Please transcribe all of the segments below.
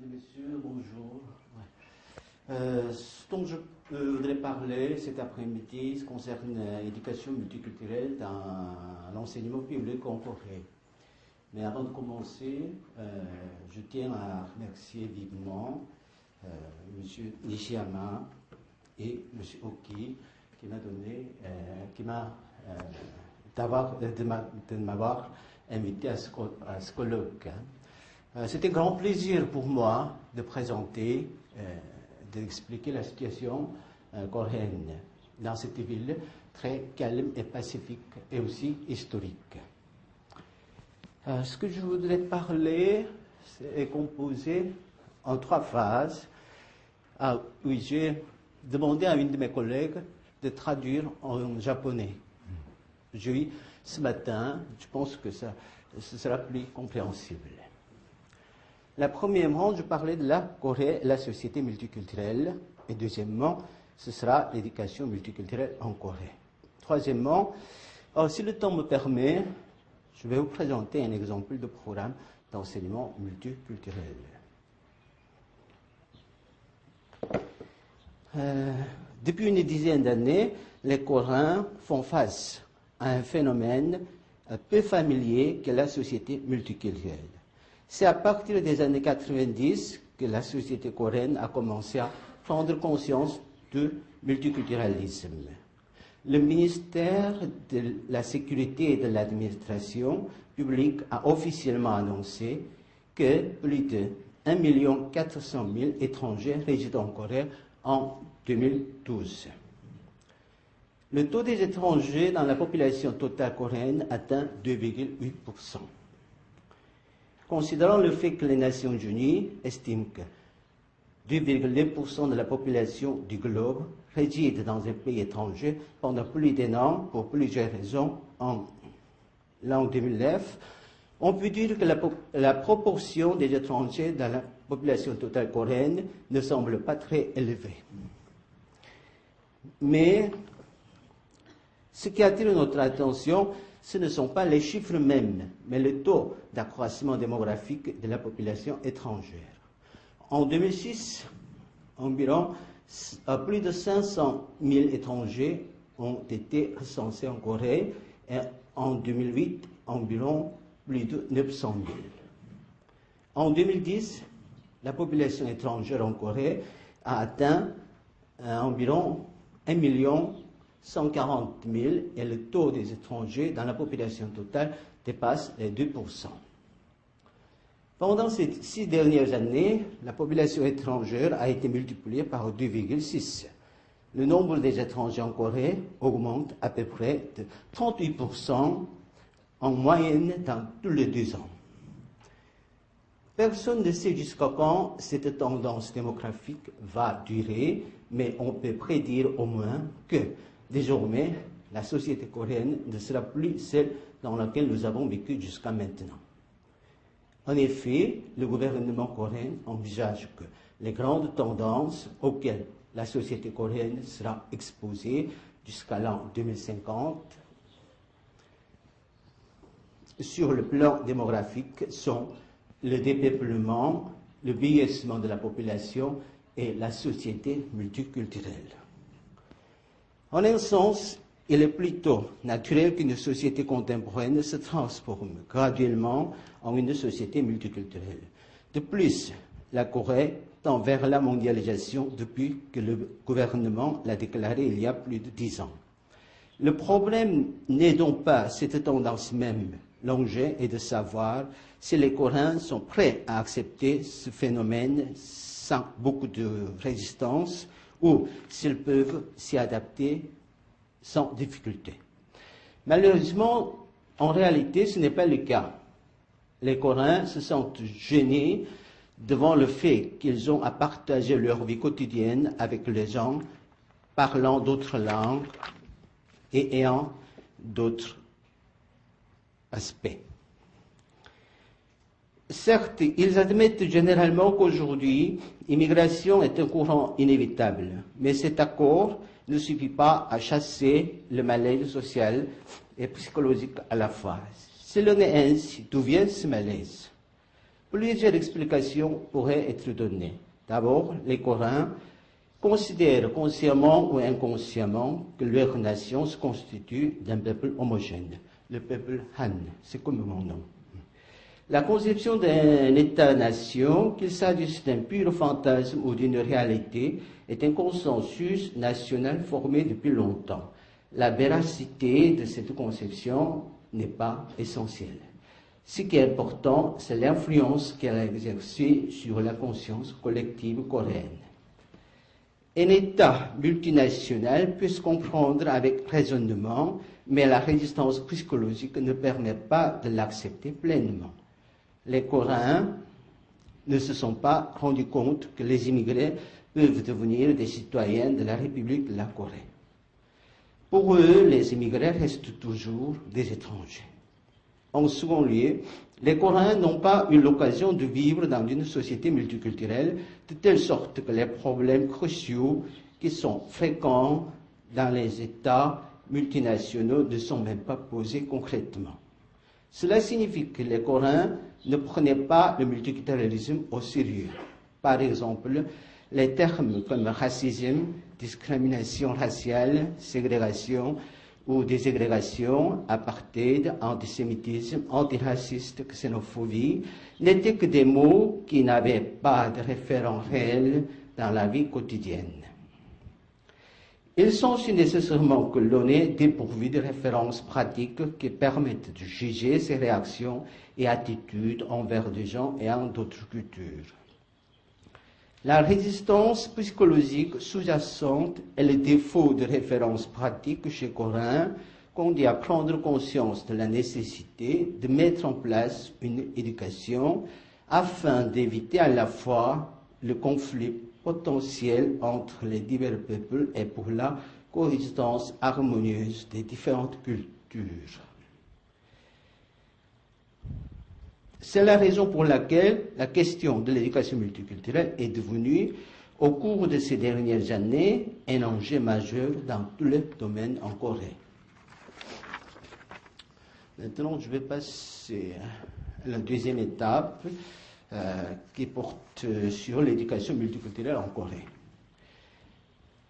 Mesdames et messieurs, bonjour. Ce dont je voudrais parler cet après-midi concerne l'éducation multiculturelle dans l'enseignement public en Corée. Mais avant de commencer, je tiens à remercier vivement M. Nishiyama et M. Oki de m'avoir invité à ce colloque. C'est un grand plaisir pour moi de présenter, d'expliquer la situation coréenne dans cette ville très calme et pacifique et aussi historique. Ce que je voudrais parler est composé en 3 phases. Oui, j'ai demandé à une de mes collègues de traduire en japonais. Ce matin, je pense que ce sera plus compréhensible. Premièrement, je parlais de la Corée et la société multiculturelle. Et deuxièmement, ce sera l'éducation multiculturelle en Corée. Troisièmement, si le temps me permet, je vais vous présenter un exemple de programme d'enseignement multiculturel. Depuis une dizaine d'années, les Coréens font face à un phénomène peu familier qu'est la société multiculturelle. C'est à partir des années 90 que la société coréenne a commencé à prendre conscience du multiculturalisme. Le ministère de la Sécurité et de l'Administration publique a officiellement annoncé que plus de 1 400 000 étrangers résident en Corée en 2012. Le taux des étrangers dans la population totale coréenne atteint 2,8%. Considérant le fait que les Nations Unies estiment que 2,2% de la population du globe réside dans un pays étranger pendant plus d'1 an pour plusieurs raisons en l'an 2009, on peut dire que la proportion des étrangers dans la population totale coréenne ne semble pas très élevée. Mais ce qui attire notre attention, ce ne sont pas les chiffres mêmes, mais le taux d'accroissement démographique de la population étrangère. En 2006, environ plus de 500 000 étrangers ont été recensés en Corée et en 2008, environ plus de 900 000. En 2010, la population étrangère en Corée a atteint environ 1 140 000 et le taux des étrangers dans la population totale dépasse les 2%. Pendant ces 6 dernières années, la population étrangère a été multipliée par 2,6. Le nombre des étrangers en Corée augmente à peu près de 38% en moyenne dans tous les 2 ans. Personne ne sait jusqu'à quand cette tendance démographique va durer, mais on peut prédire au moins que désormais, la société coréenne ne sera plus celle dans laquelle nous avons vécu jusqu'à maintenant. En effet, le gouvernement coréen envisage que les grandes tendances auxquelles la société coréenne sera exposée jusqu'à l'an 2050 sur le plan démographique sont le dépeuplement, le vieillissement de la population et la société multiculturelle. En un sens, il est plutôt naturel qu'une société contemporaine se transforme graduellement en une société multiculturelle. De plus, la Corée tend vers la mondialisation depuis que le gouvernement l'a déclaré il y a plus de 10 ans. Le problème n'est donc pas cette tendance même. L'enjeu est de savoir si les Coréens sont prêts à accepter ce phénomène sans beaucoup de résistance ou s'ils peuvent s'y adapter sans difficulté. Malheureusement, en réalité, ce n'est pas le cas. Les Coréens se sentent gênés devant le fait qu'ils ont à partager leur vie quotidienne avec les gens parlant d'autres langues et ayant d'autres aspects. Certes, ils admettent généralement qu'aujourd'hui, l'immigration est un courant inévitable, mais cet accord ne suffit pas à chasser le malaise social et psychologique à la fois. Si l'on est ainsi, d'où vient ce malaise? Plusieurs explications pourraient être données. D'abord, les Coréens considèrent consciemment ou inconsciemment que leur nation se constitue d'un peuple homogène, le peuple Han, c'est comme mon nom. La conception d'un État-nation, qu'il s'agisse d'un pur fantasme ou d'une réalité, est un consensus national formé depuis longtemps. La véracité de cette conception n'est pas essentielle. Ce qui est important, c'est l'influence qu'elle a exercée sur la conscience collective coréenne. Un État multinational peut se comprendre avec raisonnement, mais la résistance psychologique ne permet pas de l'accepter pleinement. Les Coréens ne se sont pas rendus compte que les immigrés peuvent devenir des citoyens de la République de la Corée. Pour eux, les immigrés restent toujours des étrangers. En second lieu, les Coréens n'ont pas eu l'occasion de vivre dans une société multiculturelle de telle sorte que les problèmes cruciaux qui sont fréquents dans les États multinationaux ne sont même pas posés concrètement. Cela signifie que les Coréens ne prenaient pas le multiculturalisme au sérieux. Par exemple, les termes comme racisme, discrimination raciale, ségrégation ou déségrégation, apartheid, antisémitisme, antiraciste, xénophobie, n'étaient que des mots qui n'avaient pas de référent réel dans la vie quotidienne. Ils sont si nécessairement que l'on est dépourvu de références pratiques qui permettent de juger ses réactions et attitudes envers des gens ayant d'autres cultures. La résistance psychologique sous-jacente est le défaut de références pratiques chez Coréens conduit à prendre conscience de la nécessité de mettre en place une éducation afin d'éviter à la fois le conflit potentiel entre les divers peuples et pour la coexistence harmonieuse des différentes cultures. C'est la raison pour laquelle la question de l'éducation multiculturelle est devenue, au cours de ces dernières années, un enjeu majeur dans tous les domaines en Corée. Maintenant, je vais passer à la deuxième étape qui porte sur l'éducation multiculturelle en Corée.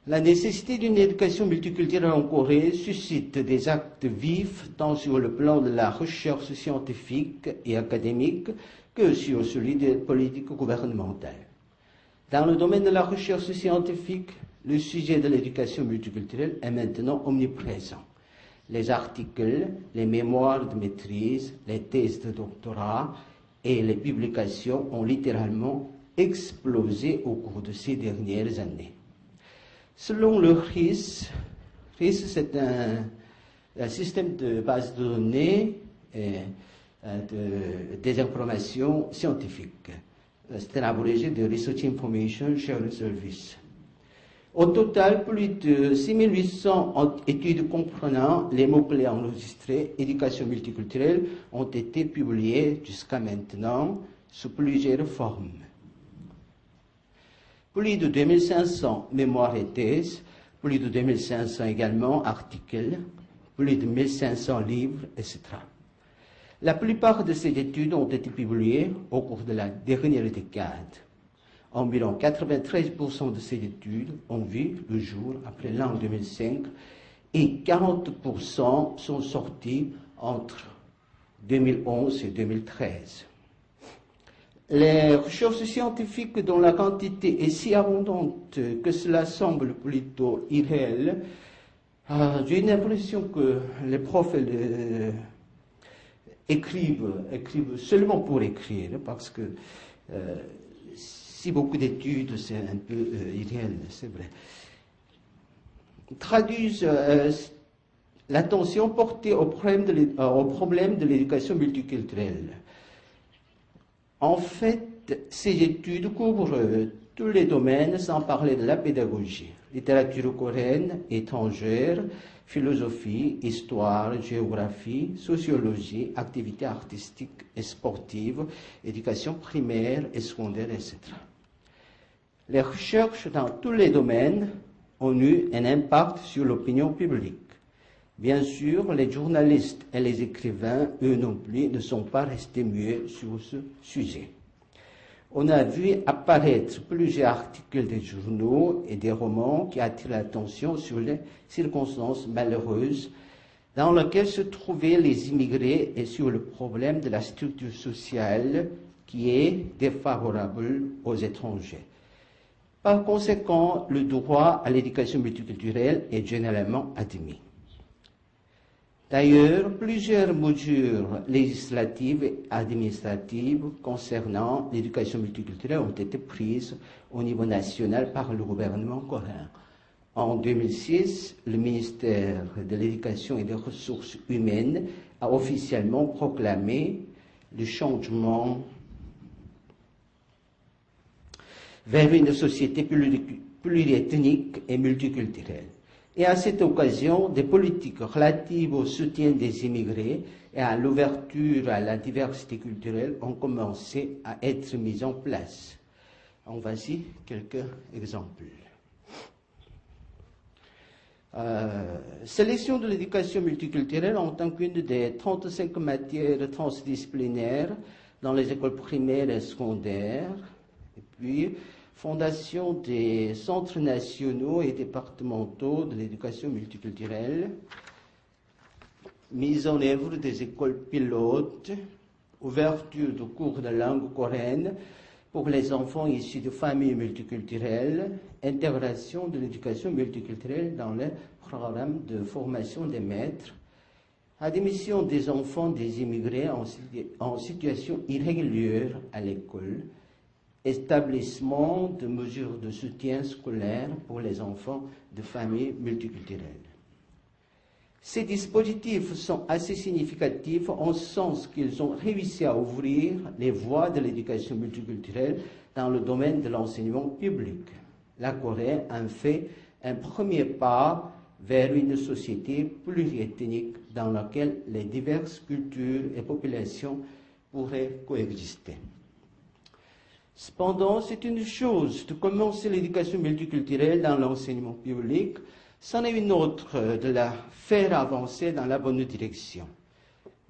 La nécessité d'une éducation multiculturelle en Corée suscite des actes vifs tant sur le plan de la recherche scientifique et académique que sur celui des politiques gouvernementales. Dans le domaine de la recherche scientifique, le sujet de l'éducation multiculturelle est maintenant omniprésent. Les articles, les mémoires de maîtrise, les thèses de doctorat et les publications ont littéralement explosé au cours de ces dernières années. Selon le RIS, c'est un système de base de données des informations scientifiques. C'est un abrégé de Research Information Sharing Service. Au total, plus de 6800 études comprenant les mots-clés enregistrés éducation multiculturelle ont été publiées jusqu'à maintenant sous plusieurs formes. Plus de 2500 mémoires et thèses, plus de 2500 également articles, plus de 1500 livres, etc. La plupart de ces études ont été publiées au cours de la dernière décade. Environ 93% de ces études ont vu le jour après l'an 2005 et 40% sont sorties entre 2011 et 2013. Les recherches scientifiques dont la quantité est si abondante que cela semble plutôt irréel, j'ai l'impression que les profs écrivent seulement pour écrire, parce que si beaucoup d'études, c'est un peu irréel, c'est vrai, traduisent l'attention portée au problème de l'éducation multiculturelle. En fait, ces études couvrent tous les domaines sans parler de la pédagogie, littérature coréenne, étrangère, philosophie, histoire, géographie, sociologie, activités artistiques et sportives, éducation primaire et secondaire, etc. Les recherches dans tous les domaines ont eu un impact sur l'opinion publique. Bien sûr, les journalistes et les écrivains, eux non plus, ne sont pas restés muets sur ce sujet. On a vu apparaître plusieurs articles des journaux et des romans qui attirent l'attention sur les circonstances malheureuses dans lesquelles se trouvaient les immigrés et sur le problème de la structure sociale qui est défavorable aux étrangers. Par conséquent, le droit à l'éducation multiculturelle est généralement admis. D'ailleurs, plusieurs mesures législatives et administratives concernant l'éducation multiculturelle ont été prises au niveau national par le gouvernement coréen. En 2006, le ministère de l'Éducation et des Ressources humaines a officiellement proclamé le changement vers une société pluriethnique et multiculturelle. Et à cette occasion, des politiques relatives au soutien des immigrés et à l'ouverture à la diversité culturelle ont commencé à être mises en place. En voici quelques exemples. Sélection de l'éducation multiculturelle en tant qu'une des 35 matières transdisciplinaires dans les écoles primaires et secondaires, et puis fondation des centres nationaux et départementaux de l'éducation multiculturelle, mise en œuvre des écoles pilotes, ouverture de cours de langue coréenne pour les enfants issus de familles multiculturelles, intégration de l'éducation multiculturelle dans les programmes de formation des maîtres, admission des enfants des immigrés en situation irrégulière à l'école, établissement de mesures de soutien scolaire pour les enfants de familles multiculturelles. Ces dispositifs sont assez significatifs en ce sens qu'ils ont réussi à ouvrir les voies de l'éducation multiculturelle dans le domaine de l'enseignement public. La Corée a fait un premier pas vers une société pluriethnique dans laquelle les diverses cultures et populations pourraient coexister. Cependant, c'est une chose de commencer l'éducation multiculturelle dans l'enseignement public, c'en est une autre de la faire avancer dans la bonne direction.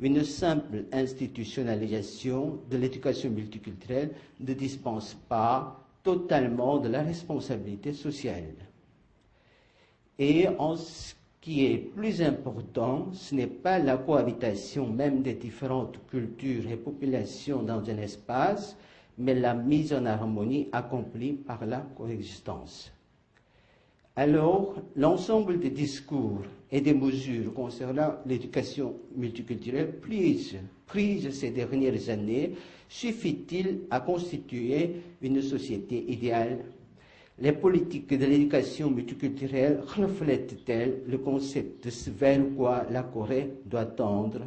Une simple institutionnalisation de l'éducation multiculturelle ne dispense pas totalement de la responsabilité sociale. Et en ce qui est plus important, ce n'est pas la cohabitation même des différentes cultures et populations dans un espace, mais la mise en harmonie accomplie par la coexistence. Alors, l'ensemble des discours et des mesures concernant l'éducation multiculturelle prises ces dernières années suffit-il à constituer une société idéale? Les politiques de l'éducation multiculturelle reflètent-elles le concept de ce vers quoi la Corée doit tendre,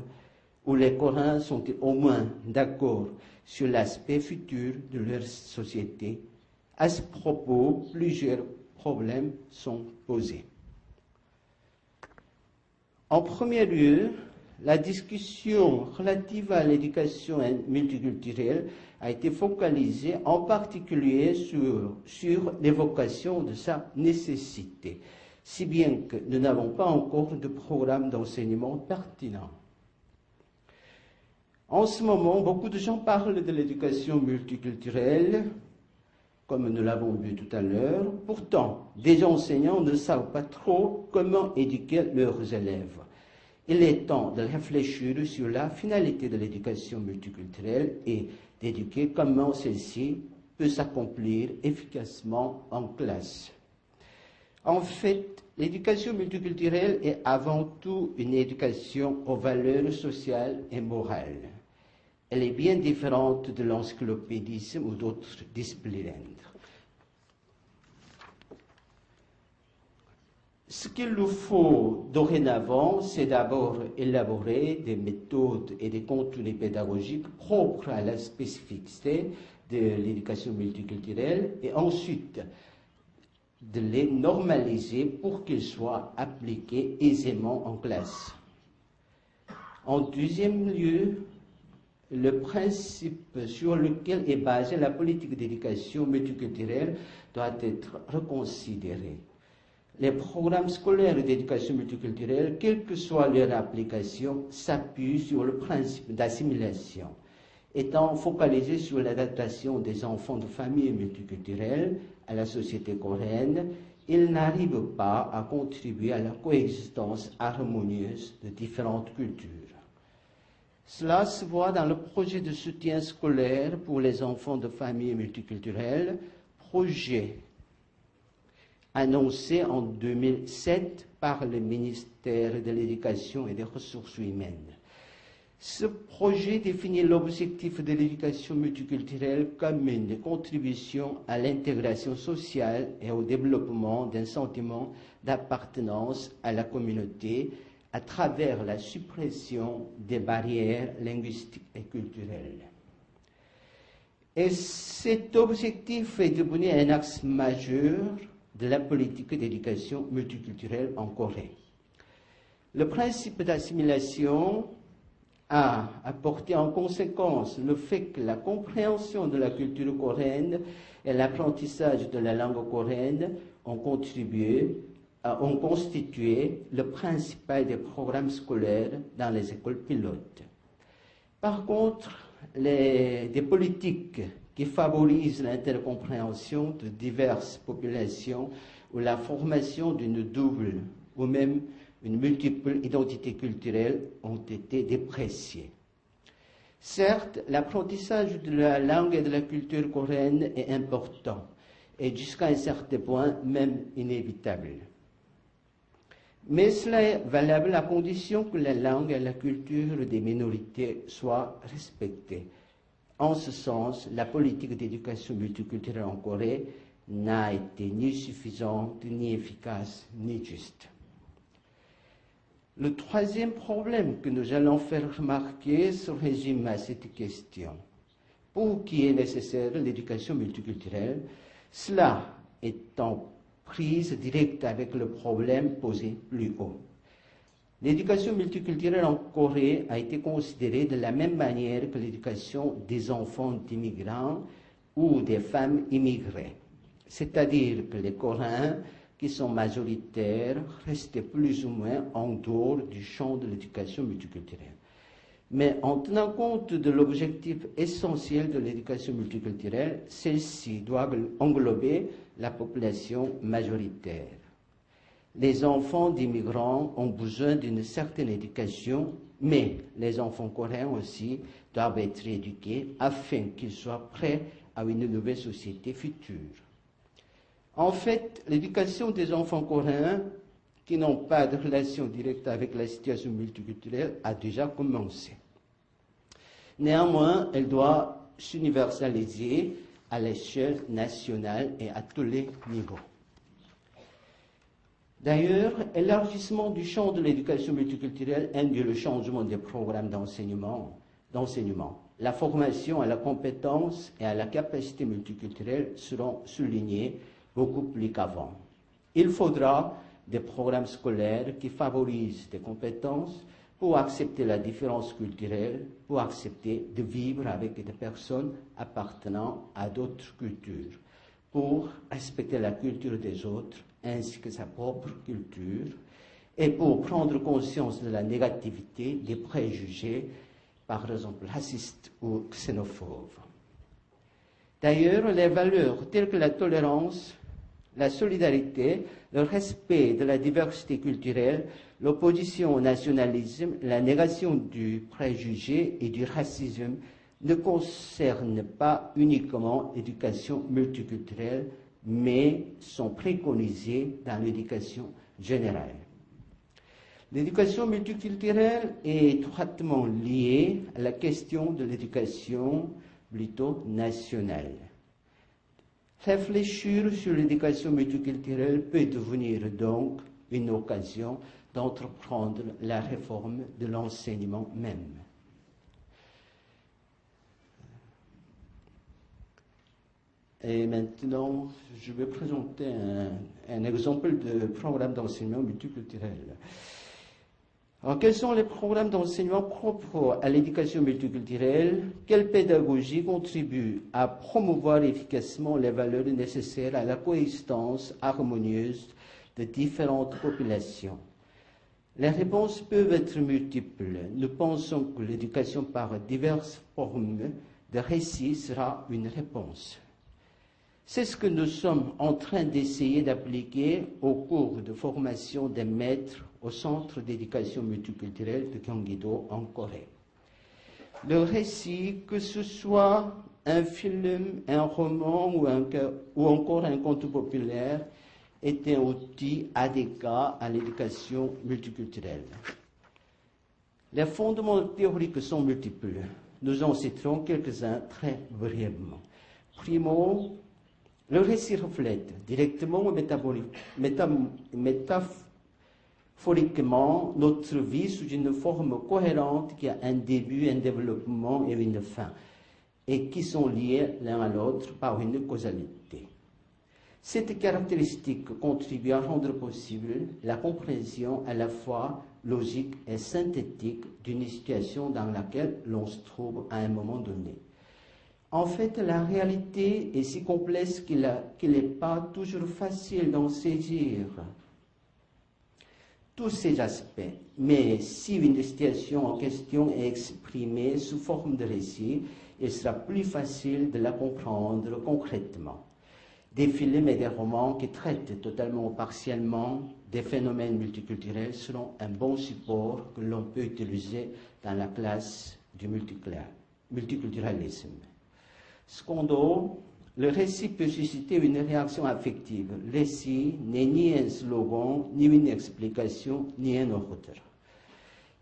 où les Coréens sont-ils au moins d'accord sur l'aspect futur de leur société? À ce propos, plusieurs problèmes sont posés. En premier lieu, la discussion relative à l'éducation multiculturelle a été focalisée en particulier sur l'évocation de sa nécessité, si bien que nous n'avons pas encore de programme d'enseignement pertinent. En ce moment, beaucoup de gens parlent de l'éducation multiculturelle, comme nous l'avons vu tout à l'heure. Pourtant, des enseignants ne savent pas trop comment éduquer leurs élèves. Il est temps de réfléchir sur la finalité de l'éducation multiculturelle et d'éduquer comment celle-ci peut s'accomplir efficacement en classe. En fait, l'éducation multiculturelle est avant tout une éducation aux valeurs sociales et morales. Elle est bien différente de l'encyclopédisme ou d'autres disciplines. Ce qu'il nous faut dorénavant, c'est d'abord élaborer des méthodes et des contenus pédagogiques propres à la spécificité de l'éducation multiculturelle et ensuite de les normaliser pour qu'ils soient appliqués aisément en classe. En deuxième lieu, le principe sur lequel est basée la politique d'éducation multiculturelle doit être reconsidéré. Les programmes scolaires d'éducation multiculturelle, quelle que soit leur application, s'appuient sur le principe d'assimilation. étant focalisé sur l'adaptation des enfants de familles multiculturelles à la société coréenne, il n'arrive pas à contribuer à la coexistence harmonieuse de différentes cultures. Cela se voit dans le projet de soutien scolaire pour les enfants de familles multiculturelles, projet annoncé en 2007 par le ministère de l'Éducation et des Ressources humaines. Ce projet définit l'objectif de l'éducation multiculturelle comme une contribution à l'intégration sociale et au développement d'un sentiment d'appartenance à la communauté à travers la suppression des barrières linguistiques et culturelles. Et cet objectif est devenu un axe majeur de la politique d'éducation multiculturelle en Corée. Le principe d'assimilation a apporté en conséquence le fait que la compréhension de la culture coréenne et l'apprentissage de la langue coréenne ont constitué le principal des programmes scolaires dans les écoles pilotes. Par contre, des politiques qui favorisent l'intercompréhension de diverses populations ou la formation d'une double ou même une multiple identité culturelle ont été dépréciées. Certes, l'apprentissage de la langue et de la culture coréenne est important et jusqu'à un certain point même inévitable. Mais cela est valable à condition que la langue et la culture des minorités soient respectées. En ce sens, la politique d'éducation multiculturelle en Corée n'a été ni suffisante, ni efficace, ni juste. Le troisième problème que nous allons faire remarquer se résume à cette question. Pour qui est nécessaire l'éducation multiculturelle, cela est en prise directe avec le problème posé plus haut. L'éducation multiculturelle en Corée a été considérée de la même manière que l'éducation des enfants d'immigrants ou des femmes immigrées. C'est-à-dire que les Coréens qui sont majoritaires restaient plus ou moins en dehors du champ de l'éducation multiculturelle. Mais en tenant compte de l'objectif essentiel de l'éducation multiculturelle, celle-ci doit englober la population majoritaire. Les enfants d'immigrants ont besoin d'une certaine éducation, mais les enfants coréens aussi doivent être éduqués afin qu'ils soient prêts à une nouvelle société future. En fait, l'éducation des enfants coréens qui n'ont pas de relation directe avec la situation multiculturelle a déjà commencé. Néanmoins, elle doit s'universaliser à l'échelle nationale et à tous les niveaux. D'ailleurs, l'élargissement du champ de l'éducation multiculturelle induit le changement des programmes d'enseignement. La formation à la compétence et à la capacité multiculturelle seront soulignés beaucoup plus qu'avant. Il faudra des programmes scolaires qui favorisent des compétences pour accepter la différence culturelle, pour accepter de vivre avec des personnes appartenant à d'autres cultures, pour respecter la culture des autres ainsi que sa propre culture, et pour prendre conscience de la négativité des préjugés, par exemple racistes ou xénophobes. D'ailleurs, les valeurs telles que la tolérance, la solidarité, le respect de la diversité culturelle, l'opposition au nationalisme, la négation du préjugé et du racisme ne concernent pas uniquement l'éducation multiculturelle, mais sont préconisés dans l'éducation générale. L'éducation multiculturelle est étroitement liée à la question de l'éducation plutôt nationale. Réfléchir sur l'éducation multiculturelle peut devenir donc une occasion d'entreprendre la réforme de l'enseignement même. Et maintenant, je vais présenter un exemple de programme d'enseignement multiculturel. Alors, quels sont les programmes d'enseignement propres à l'éducation multiculturelle? Quelle pédagogie contribue à promouvoir efficacement les valeurs nécessaires à la coexistence harmonieuse de différentes populations? Les réponses peuvent être multiples. Nous pensons que l'éducation par diverses formes de récits sera une réponse. C'est ce que nous sommes en train d'essayer d'appliquer au cours de formation des maîtres au Centre d'éducation multiculturelle de Gyeonggi-do en Corée. Le récit, que ce soit un film, un roman ou encore un conte populaire, est un outil adéquat à l'éducation multiculturelle. Les fondements théoriques sont multiples. Nous en citerons quelques-uns très brièvement. Primo, le récit reflète directement ou métaphoriquement notre vie sous une forme cohérente qui a un début, un développement et une fin, et qui sont liés l'un à l'autre par une causalité. Cette caractéristique contribue à rendre possible la compréhension à la fois logique et synthétique d'une situation dans laquelle l'on se trouve à un moment donné. En fait, la réalité est si complexe qu'il n'est pas toujours facile d'en saisir tous ces aspects. Mais si une situation en question est exprimée sous forme de récit, il sera plus facile de la comprendre concrètement. Des films et des romans qui traitent totalement ou partiellement des phénomènes multiculturels seront un bon support que l'on peut utiliser dans la classe du multiculturalisme. Secondo, le récit peut susciter une réaction affective. Le récit n'est ni un slogan, ni une explication, ni un ordre.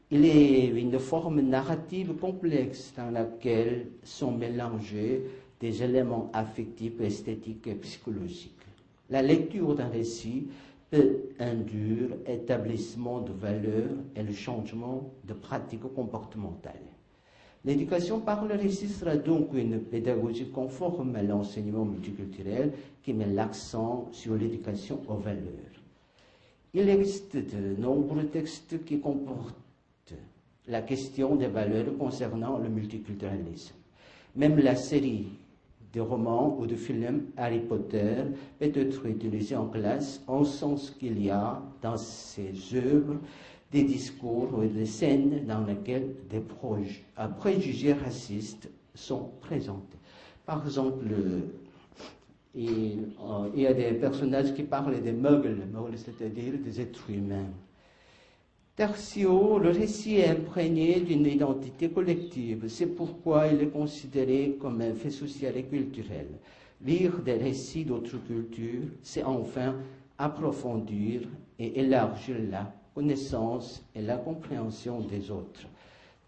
Il est une forme narrative complexe dans laquelle sont mélangés des éléments affectifs, esthétiques et psychologiques. La lecture d'un récit peut induire l'établissement de valeurs et le changement de pratiques comportementales. L'éducation par le récit sera donc une pédagogie conforme à l'enseignement multiculturel qui met l'accent sur l'éducation aux valeurs. Il existe de nombreux textes qui comportent la question des valeurs concernant le multiculturalisme. Même la série de romans ou de films Harry Potter peut être utilisée en classe en sens qu'il y a dans ces œuvres des discours ou des scènes dans lesquelles des préjugés racistes sont présentés. Par exemple, il y a des personnages qui parlent des muggles, c'est-à-dire des êtres humains. Tertio, le récit est imprégné d'une identité collective. C'est pourquoi il est considéré comme un fait social et culturel. Lire des récits d'autres cultures, c'est enfin approfondir et élargir la connaissance et la compréhension des autres.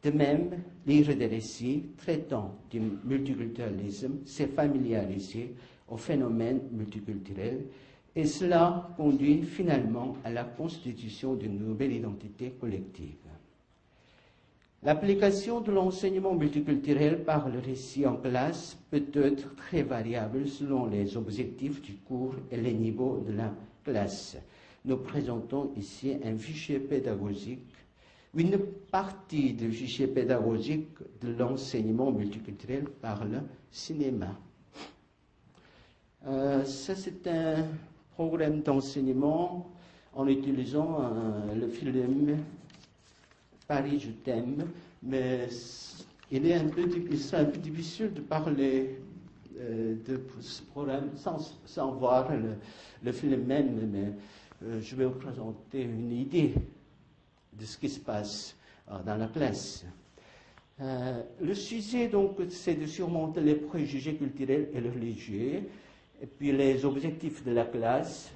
De même, lire des récits traitant du multiculturalisme, c'est familiariser au phénomène multiculturel, et cela conduit finalement à la constitution d'une nouvelle identité collective. L'application de l'enseignement multiculturel par le récit en classe peut être très variable selon les objectifs du cours et les niveaux de la classe. Nous présentons ici un fichier pédagogique, une partie du fichier pédagogique de l'enseignement multiculturel par le cinéma. Ça, c'est un programme d'enseignement en utilisant le film Paris, je t'aime, mais il sera un peu difficile de parler de ce programme sans voir le film même, mais je vais vous présenter une idée de ce qui se passe dans la classe. Le sujet, donc, c'est de surmonter les préjugés culturels et religieux, et puis les objectifs de la classe,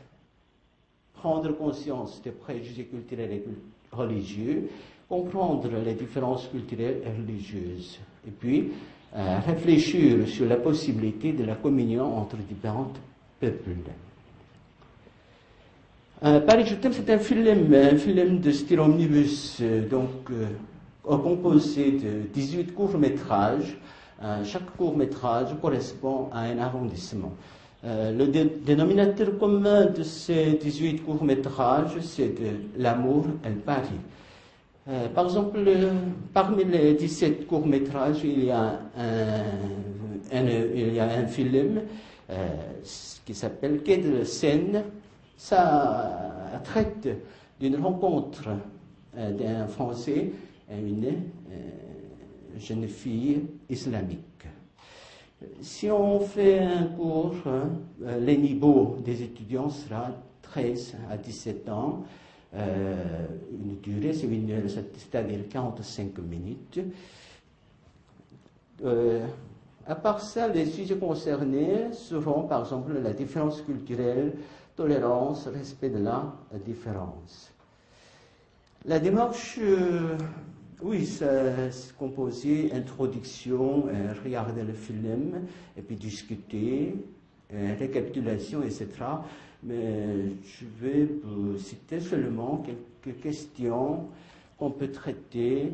prendre conscience des préjugés culturels et religieux, comprendre les différences culturelles et religieuses, et puis réfléchir sur la possibilité de la communion entre différents peuples. Paris, je t'aime, c'est un film de style omnibus, composé de 18 courts-métrages. Chaque court-métrage correspond à un arrondissement. Le dénominateur commun de ces 18 courts-métrages, c'est l'amour et le Paris. Par exemple, parmi les 17 courts-métrages, il y a un film qui s'appelle Quai de Seine. Ça traite d'une rencontre d'un Français et une jeune fille islamique. Si on fait un cours, les niveaux des étudiants sera 13 à 17 ans, une durée, c'est-à-dire 45 minutes. À part ça, les sujets concernés seront par exemple la différence culturelle, tolérance, respect de la différence. La démarche, oui, c'est composé, introduction, regarder le film, et puis discuter, récapitulation, etc. Mais je vais vous citer seulement quelques questions qu'on peut traiter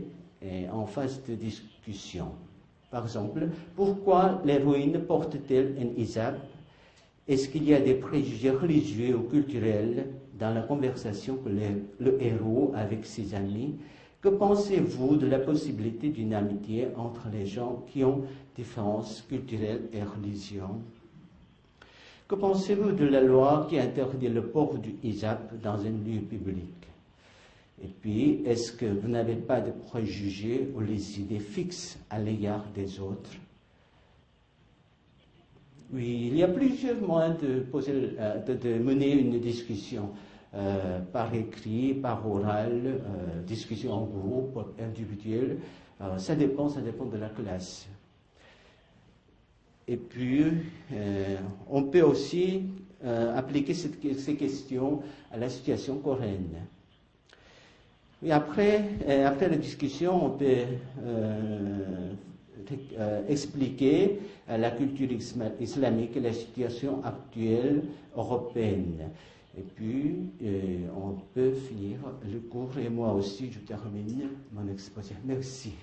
en phase de discussion. Par exemple, pourquoi l'héroïne porte-t-elle un hijab? Est-ce qu'il y a des préjugés religieux ou culturels dans la conversation que le héros avec ses amis? Que pensez-vous de la possibilité d'une amitié entre les gens qui ont différences culturelles et religions? Que pensez-vous de la loi qui interdit le port du hijab dans un lieu public? Et puis, est-ce que vous n'avez pas de préjugés ou les idées fixes à l'égard des autres? Oui, il y a plusieurs moyens de mener une discussion, par écrit, par oral, discussion en groupe, individuelle. Ça dépend de la classe. Et puis, on peut aussi appliquer ces questions à la situation coréenne. Et après la discussion, on peut expliquer la culture islamique et la situation actuelle européenne. Et puis, on peut finir le cours et moi aussi, je termine mon exposé. Merci.